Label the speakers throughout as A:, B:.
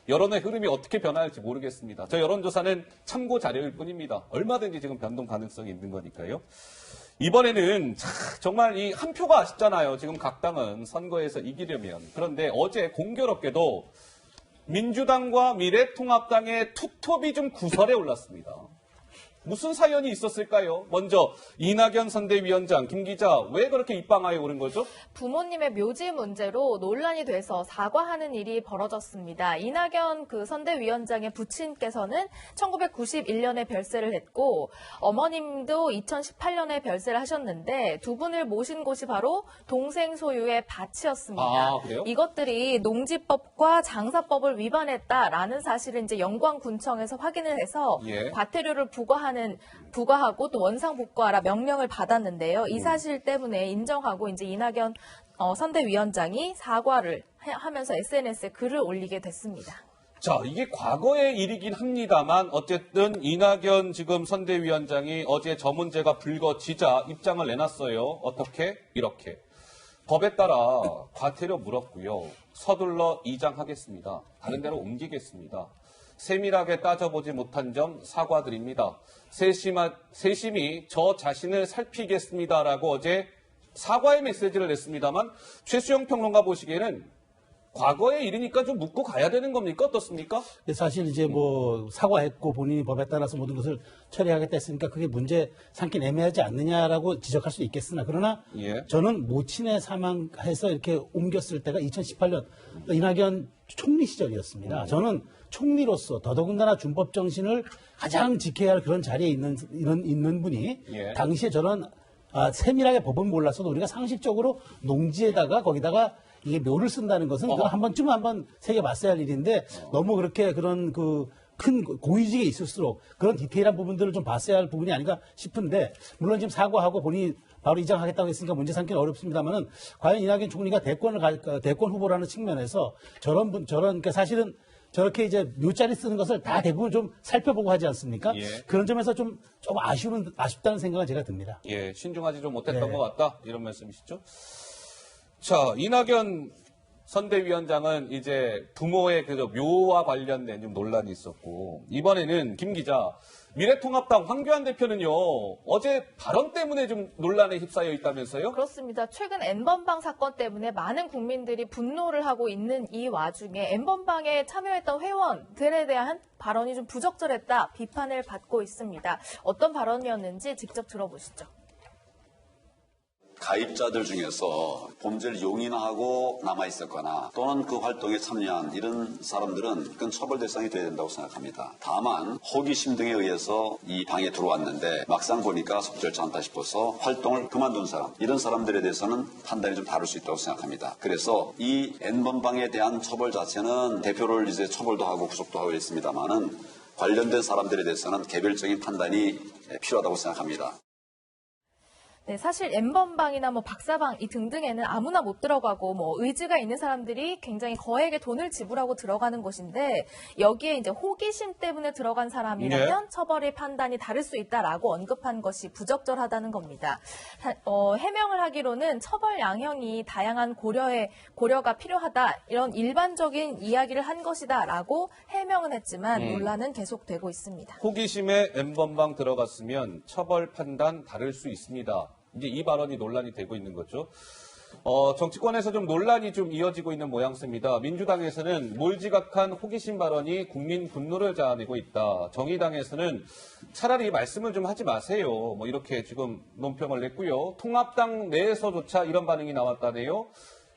A: 여론의 흐름이 어떻게 변화할지 모르겠습니다. 저 여론조사는 참고 자료일 뿐입니다. 얼마든지 지금 변동 가능성이 있는 거니까요. 이번에는 정말 이 한 표가 아쉽잖아요. 지금 각 당은 선거에서 이기려면. 그런데 어제 공교롭게도 민주당과 미래통합당의 투톱이 좀 구설에 올랐습니다. 무슨 사연이 있었을까요? 먼저 이낙연 선대위원장, 김 기자, 왜 그렇게 입방아에 오른 거죠?
B: 부모님의 묘지 문제로 논란이 돼서 사과하는 일이 벌어졌습니다. 이낙연 선대위원장의 부친께서는 1991년에 별세를 했고 어머님도 2018년에 별세를 하셨는데 두 분을 모신 곳이 바로 동생 소유의 밭이었습니다.
A: 아, 그래요?
B: 이것들이 농지법과 장사법을 위반했다라는 사실을 이제 영광군청에서 확인을 해서
A: 예.
B: 과태료를 부과하고 또 원상복구하라 명령을 받았는데요. 이 사실 때문에 인정하고 이제 이낙연 선대위원장이 사과를 하면서 SNS에 글을 올리게 됐습니다.
A: 자, 이게 과거의 일이긴 합니다만 어쨌든 이낙연 지금 선대위원장이 어제 저 문제가 불거지자 입장을 내놨어요. 어떻게? 이렇게. 법에 따라 과태료 물었고요. 서둘러 이장하겠습니다. 다른 데로 옮기겠습니다. 세밀하게 따져보지 못한 점 사과드립니다. 세심히 저 자신을 살피겠습니다라고 어제 사과의 메시지를 냈습니다만 최수영 평론가 보시기에는 과거의 일이니까 좀 묻고 가야 되는 겁니까? 어떻습니까?
C: 사실 이제 뭐 사과했고 본인이 법에 따라서 모든 것을 처리하겠다 했으니까 그게 문제 삼긴 애매하지 않느냐라고 지적할 수 있겠으나 그러나
A: 예.
C: 저는 모친의 사망해서 이렇게 옮겼을 때가 2018년 이낙연 총리 시절이었습니다. 저는 총리로서 더더군다나 준법 정신을 가장 지켜야 할 그런 자리에 있는 분이
A: 예.
C: 당시에 저는 세밀하게 법은 몰랐어도 우리가 상식적으로 농지에다가 거기다가 이게 묘를 쓴다는 것은 그건 한 번쯤은 한번 새겨봤어야 할 일인데 너무 그렇게 그런 큰 고위직에 있을수록 그런 디테일한 부분들을 좀 봤어야 할 부분이 아닌가 싶은데 물론 지금 사과하고 본인이 바로 이장하겠다고 했으니까 문제 삼기는 어렵습니다만은 과연 이낙연 총리가 대권 후보라는 측면에서 그러니까 사실은 저렇게 이제 묘자리 쓰는 것을 다 대부분 좀 살펴보고 하지 않습니까?
A: 예.
C: 그런 점에서 좀 아쉽다는 생각은 제가 듭니다.
A: 예, 신중하지 좀 못했던
C: 네.
A: 것 같다. 이런 말씀이시죠? 자, 이낙연 선대위원장은 이제 부모의 그 묘와 관련된 좀 논란이 있었고, 이번에는 김 기자, 미래통합당 황교안 대표는요, 어제 발언 때문에 좀 논란에 휩싸여 있다면서요?
B: 그렇습니다. 최근 N번방 사건 때문에 많은 국민들이 분노를 하고 있는 이 와중에 N번방에 참여했던 회원들에 대한 발언이 좀 부적절했다 비판을 받고 있습니다. 어떤 발언이었는지 직접 들어보시죠.
D: 가입자들 중에서 범죄를 용인하고 남아있었거나 또는 그 활동에 참여한 이런 사람들은 그건 처벌 대상이 돼야 된다고 생각합니다. 다만 호기심 등에 의해서 이 방에 들어왔는데 막상 보니까 적절치 않다 싶어서 활동을 그만둔 사람, 이런 사람들에 대해서는 판단이 좀 다를 수 있다고 생각합니다. 그래서 이 N번방에 대한 처벌 자체는 대표를 이제 처벌도 하고 구속도 하고 있습니다만은 관련된 사람들에 대해서는 개별적인 판단이 필요하다고 생각합니다.
B: 네, 사실 N번방이나 박사방 이 등등에는 아무나 못 들어가고 의지가 있는 사람들이 굉장히 거액의 돈을 지불하고 들어가는 곳인데 여기에 이제 호기심 때문에 들어간 사람이라면 처벌의 판단이 다를 수 있다라고 언급한 것이 부적절하다는 겁니다. 해명을 하기로는 처벌 양형이 다양한 고려가 필요하다 이런 일반적인 이야기를 한 것이다라고 해명은 했지만 논란은 계속되고 있습니다.
A: 호기심에 N번방 들어갔으면 처벌 판단 다를 수 있습니다. 이제 이 발언이 논란이 되고 있는 거죠. 정치권에서 좀 논란이 좀 이어지고 있는 모양새입니다. 민주당에서는 몰지각한 호기심 발언이 국민 분노를 자아내고 있다. 정의당에서는 차라리 말씀을 좀 하지 마세요. 이렇게 지금 논평을 냈고요. 통합당 내에서조차 이런 반응이 나왔다네요.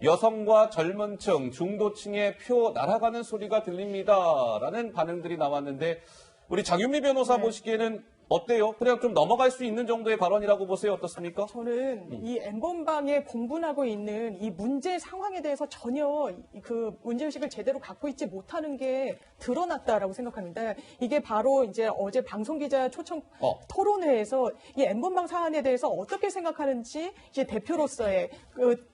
A: 여성과 젊은 층, 중도층의 표 날아가는 소리가 들립니다. 라는 반응들이 나왔는데 우리 장윤미 변호사 보시기에는 어때요? 그냥 좀 넘어갈 수 있는 정도의 발언이라고 보세요. 어떻습니까?
E: 저는 이 N번방에 공분하고 있는 이 문제 상황에 대해서 전혀 그 문제의식을 제대로 갖고 있지 못하는 게 드러났다라고 생각합니다. 이게 바로 이제 어제 방송기자 초청 토론회에서 이 N번방 사안에 대해서 어떻게 생각하는지 이제 대표로서의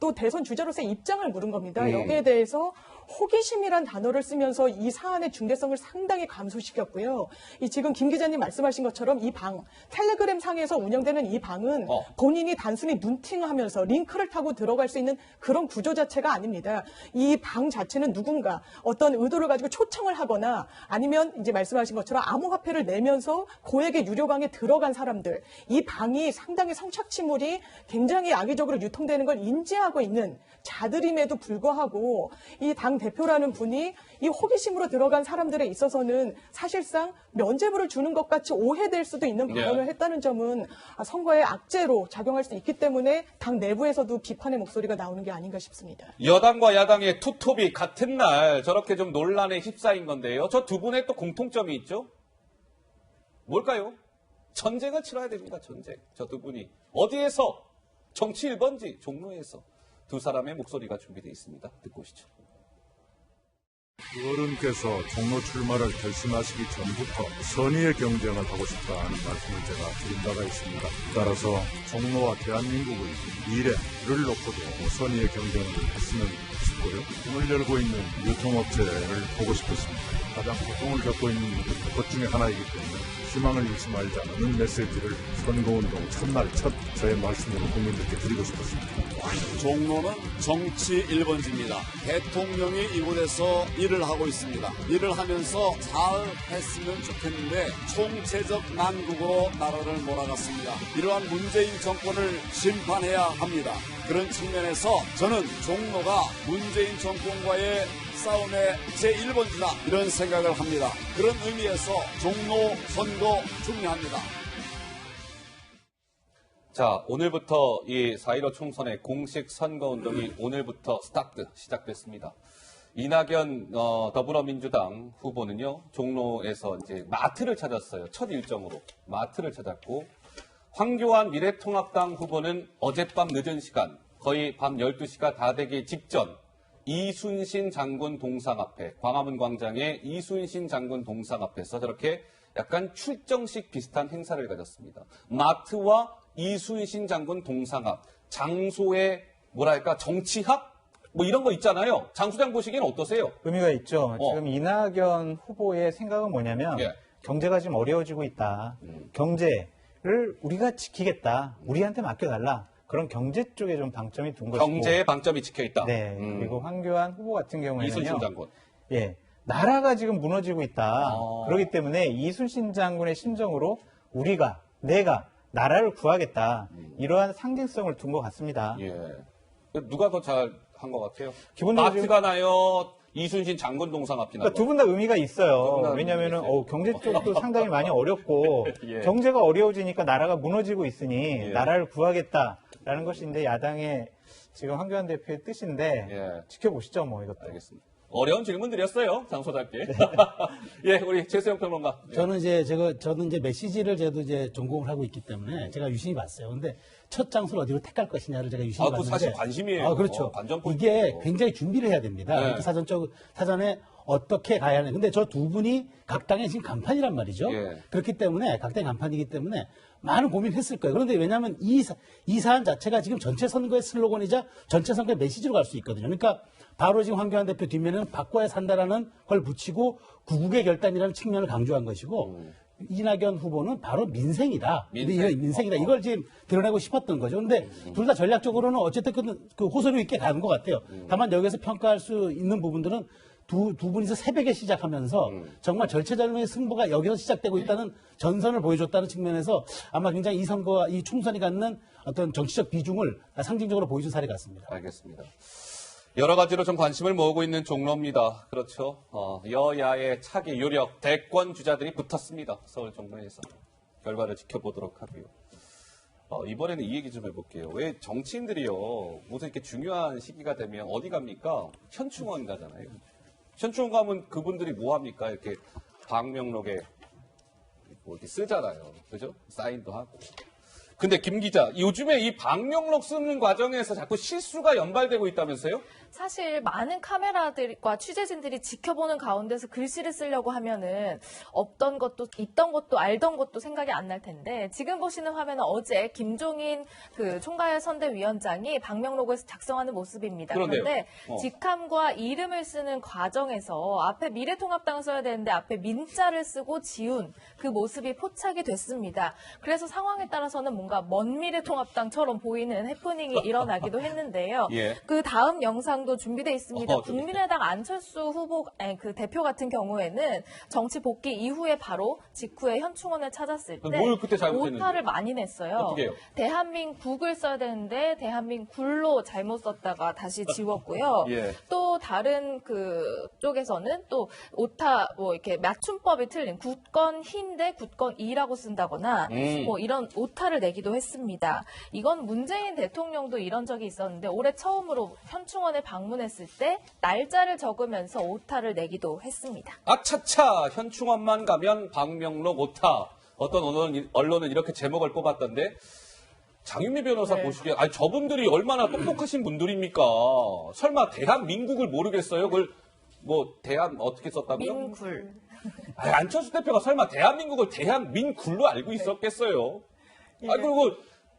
E: 또 대선 주자로서의 입장을 물은 겁니다. 여기에 대해서 호기심이란 단어를 쓰면서 이 사안의 중대성을 상당히 감소시켰고요. 이 지금 김 기자님 말씀하신 것처럼 이 방, 텔레그램 상에서 운영되는 이 방은 본인이 단순히 눈팅하면서 링크를 타고 들어갈 수 있는 그런 구조 자체가 아닙니다. 이 방 자체는 누군가 어떤 의도를 가지고 초청을 하거나 아니면 이제 말씀하신 것처럼 암호화폐를 내면서 고액의 유료방에 들어간 사람들, 이 방이 상당히 성착취물이 굉장히 악의적으로 유통되는 걸 인지하고 있는 자들임에도 불구하고 이 당 대표라는 분이 이 호기심으로 들어간 사람들에 있어서는 사실상 면죄부를 주는 것 같이 오해될 수도 있는 발언을 했다는 점은 선거의 악재로 작용할 수 있기 때문에 당 내부에서도 비판의 목소리가 나오는 게 아닌가 싶습니다.
A: 여당과 야당의 투톱이 같은 날 저렇게 좀 논란에 휩싸인 건데요. 저 두 분의 또 공통점이 있죠. 뭘까요? 전쟁을 치러야 됩니다. 전쟁. 저 두 분이 어디에서? 정치 1번지 종로에서 두 사람의 목소리가 준비되어 있습니다. 듣고 오시죠.
F: 어른께서 종로 출마를 결심하시기 전부터 선의의 경쟁을 하고 싶다는 말씀을 제가 드린 바가 있습니다. 따라서 종로와 대한민국의 미래를 놓고도 선의의 경쟁을 했으면 싶고요. 문을 열고 있는 유통업체를 보고 싶었습니다. 가장 고통을 겪고 있는 것 중에 하나이기 때문에 희망을 잃지 말자는 메시지를 선거운동 첫날 첫 저의 말씀으로 국민들께 드리고 싶었습니다.
G: 종로는 정치 1번지입니다. 대통령이 이곳에서 일을 하고 있습니다. 일을 하면서 잘 했으면 좋겠는데 총체적 난국으로 나라를 몰아갔습니다. 이러한 문재인 정권을 심판해야 합니다. 그런 측면에서 저는 종로가 문재인 정권과의 싸움의 제1번지다 이런 생각을 합니다. 그런 의미에서 종로 선거 중요합니다.
A: 자, 오늘부터 이 4.15 총선의 공식 선거운동이 오늘부터 시작됐습니다. 이낙연 더불어민주당 후보는요, 종로에서 이제 마트를 찾았어요. 첫 일정으로 마트를 찾았고, 황교안 미래통합당 후보는 어젯밤 늦은 시간, 거의 밤 12시가 다 되기 직전, 이순신 장군 동상 앞에, 광화문 광장의 이순신 장군 동상 앞에서 저렇게 약간 출정식 비슷한 행사를 가졌습니다. 마트와 이순신 장군 동상 앞, 장소의 뭐랄까 정치학? 뭐 이런 거 있잖아요. 장수장 보시기엔 어떠세요?
H: 의미가 있죠. 지금 이낙연 후보의 생각은 뭐냐면
A: 예.
H: 경제가 지금 어려워지고 있다. 경제를 우리가 지키겠다. 우리한테 맡겨달라. 그런 경제 쪽에 좀 방점이 둔 것이고.
A: 경제의 방점이 찍혀있다.
H: 네. 그리고 황교안 후보 같은 경우에는요.
A: 이순신 장군.
H: 예. 나라가 지금 무너지고 있다. 그렇기 때문에 이순신 장군의 심정으로 내가 나라를 구하겠다. 이러한 상징성을 둔 것 같습니다.
A: 예. 누가 더 잘 한 것 같아요?
H: 기본적으로
A: 마트가 나요? 이순신 장군 동상 앞이 나요?
H: 그러니까 두 분 다 의미가
A: 두 분
H: 있어요.
A: 다
H: 왜냐하면
A: 의미가 있어요.
H: 경제 쪽도 상당히 많이 어렵고
A: 예.
H: 경제가 어려워지니까 나라가 무너지고 있으니
A: 예.
H: 나라를 구하겠다라는 것이 이제 야당의 지금 황교안 대표의 뜻인데
A: 예.
H: 지켜보시죠, 뭐 이것도.
A: 알겠습니다. 어려운 질문 드렸어요. 장소장께. 예, 우리 최수영 평론가. 예.
C: 저는 이제 메시지를 저도 이제 전공을 하고 있기 때문에 제가 유심히 봤어요. 근데 첫 장소를 어디로 택할 것이냐를 제가 유심히
A: 그거
C: 봤는데.
A: 사실 관심이에요.
C: 그렇죠.
A: 관전 포인트.
C: 이게 굉장히 준비를 해야 됩니다.
A: 네.
C: 이렇게 사전에 어떻게 가야 하는. 근데 저 두 분이 각 당의 지금 간판이란 말이죠.
A: 예.
C: 그렇기 때문에 각 당의 간판이기 때문에 많은 고민했을 거예요. 그런데 왜냐하면 이 사안 자체가 지금 전체 선거의 슬로건이자 전체 선거의 메시지로 갈 수 있거든요. 그러니까 바로 지금 황교안 대표 뒷면에는 바꿔야 산다라는 걸 붙이고 구국의 결단이라는 측면을 강조한 것이고 이낙연 후보는 바로 민생이다. 민생이다. 이걸 지금 드러내고 싶었던 거죠. 그런데 둘 다 전략적으로는 어쨌든 그 호소력 있게 가는 것 같아요. 다만 여기서 평가할 수 있는 부분들은 두 분이서 새벽에 시작하면서 정말 절체절명의 승부가 여기서 시작되고 있다는 전선을 보여줬다는 측면에서 아마 굉장히 이 선거와 이 총선이 갖는 어떤 정치적 비중을 상징적으로 보여준 사례 같습니다.
A: 알겠습니다. 여러 가지로 좀 관심을 모으고 있는 종로입니다. 그렇죠. 여야의 차기 유력 대권 주자들이 붙었습니다. 서울 종로에서. 결과를 지켜보도록 하고요. 이번에는 이 얘기 좀 해볼게요. 왜 정치인들이요, 무슨 이렇게 중요한 시기가 되면 어디 갑니까? 현충원 가잖아요. 현충원 가면 그분들이 뭐 합니까? 이렇게 방명록에 뭐 이렇게 쓰잖아요. 그죠? 사인도 하고. 근데 김 기자, 요즘에 이 방명록 쓰는 과정에서 자꾸 실수가 연발되고 있다면서요?
B: 사실 많은 카메라들과 취재진들이 지켜보는 가운데서 글씨를 쓰려고 하면은 없던 것도 있던 것도 알던 것도 생각이 안 날 텐데 지금 보시는 화면은 어제 김종인 그 총괄 선대위원장이 방명록을 작성하는 모습입니다.
A: 그런데요.
B: 그런데 직함과 이름을 쓰는 과정에서 앞에 미래통합당을 써야 되는데 앞에 민자를 쓰고 지운 그 모습이 포착이 됐습니다. 그래서 상황에 따라서는 뭔가 먼 미래통합당처럼 보이는 해프닝이 일어나기도 했는데요.
A: 예.
B: 그 다음 영상도 준비되어 있습니다.
A: 저기.
B: 국민의당 안철수 그 대표 같은 경우에는 정치 복귀 이후에 바로 직후에 현충원을 찾았을 때
A: 뭘 그때 잘못했는지.
B: 오타를 많이 냈어요.
A: 어떻게 해요?
B: 대한민국을 써야 되는데 대한민굴로 잘못 썼다가 다시 지웠고요.
A: 예.
B: 또 다른 그 쪽에서는 또 오타 뭐 이렇게 맞춤법이 틀린 굳건희인데 굳건이라고 쓴다거나 뭐 이런 오타를 내기도 했습니다. 이건 문재인 대통령도 이런 적이 있었는데 올해 처음으로 현충원에 방문했을 때 날짜를 적으면서 오타를 내기도 했습니다.
A: 아차차 현충원만 가면 방명록 오타. 어떤 언론은 이렇게 제목을 뽑았던데 장윤미 변호사
E: 네.
A: 보시기에 아니 저분들이 얼마나 똑똑하신 분들입니까? 설마 대한민국을 모르겠어요? 그걸 뭐 대한 어떻게 썼다고요?
B: 민굴.
A: 아니, 안철수 대표가 설마 대한민국을 대한민굴로 알고 있었겠어요?
E: 예.
A: 아 그리고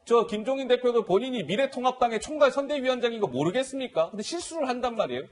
A: 저 김종인 대표도 본인이 미래통합당의 총괄 선대위원장인 거 모르겠습니까? 근데 실수를 한단 말이에요.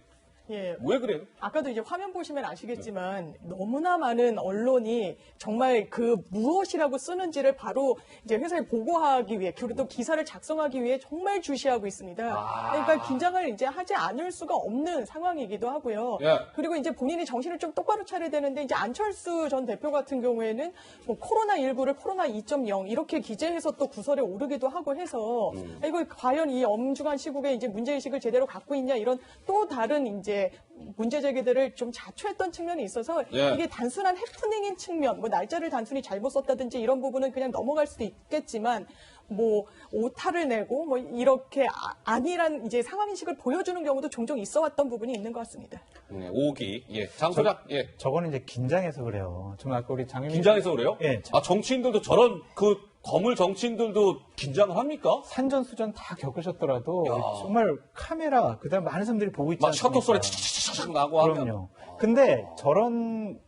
E: 예.
A: 왜 그래요?
E: 아까도 이제 화면 보시면 아시겠지만 너무나 많은 언론이 정말 그 무엇이라고 쓰는지를 바로 이제 회사에 보고하기 위해 그리고 또 기사를 작성하기 위해 정말 주시하고 있습니다. 그러니까 긴장을 이제 하지 않을 수가 없는 상황이기도 하고요.
A: 예.
E: 그리고 이제 본인이 정신을 좀 똑바로 차려야 되는데 이제 안철수 전 대표 같은 경우에는 뭐 코로나19를 코로나 2.0 이렇게 기재해서 또 구설에 오르기도 하고 해서 이거 과연 이 엄중한 시국에 이제 문제의식을 제대로 갖고 있냐 이런 또 다른 이제 문제 제기들을 좀 자초했던 측면이 있어서
A: 예.
E: 이게 단순한 해프닝인 측면, 뭐 날짜를 단순히 잘못 썼다든지 이런 부분은 그냥 넘어갈 수도 있겠지만 뭐 오타를 내고 뭐 이렇게 아니란 이제 상황인식을 보여주는 경우도 종종 있어왔던 부분이 있는 것 같습니다.
A: 네, 5기. 예. 장 소장. 예.
H: 저거는 이제 긴장해서 그래요. 정말 아까 우리 장윤미
A: 긴장해서 그래요?
H: 예.
A: 아, 정치인들도 저런 그 거물 정치인들도 긴장을 합니까?
H: 산전수전 다 겪으셨더라도
A: 야.
H: 정말 카메라 그다음 많은 사람들이 보고 있지
A: 막 셔터 소리
H: 않습니까?
A: 차차차차 나고 하면.
H: 그럼요. 근데 저런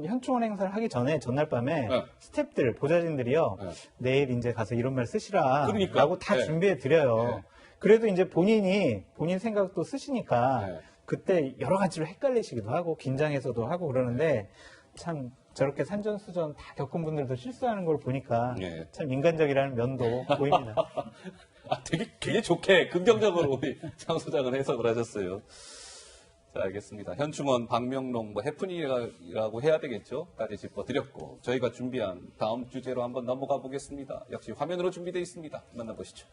H: 현충원 행사를 하기 전에 전날 밤에
A: 네.
H: 스태프들 보좌진들이요
A: 네.
H: 내일 이제 가서 이런 말 쓰시라라고
A: 그러니까.
H: 다
A: 네.
H: 준비해 드려요.
A: 네.
H: 그래도 이제 본인 생각도 쓰시니까
A: 네.
H: 그때 여러 가지로 헷갈리시기도 하고 긴장해서도 하고 그러는데 참 저렇게 산전수전 다 겪은 분들도 실수하는 걸 보니까
A: 네.
H: 참 인간적이라는 면도 보입니다.
A: 아, 되게 좋게 긍정적으로 우리 장 소장은 해석을 하셨어요. 자, 알겠습니다. 현충원, 방명록, 뭐 해프닝이라고 해야 되겠죠? 까지 짚어드렸고 저희가 준비한 다음 주제로 한번 넘어가 보겠습니다. 역시 화면으로 준비되어 있습니다. 만나보시죠.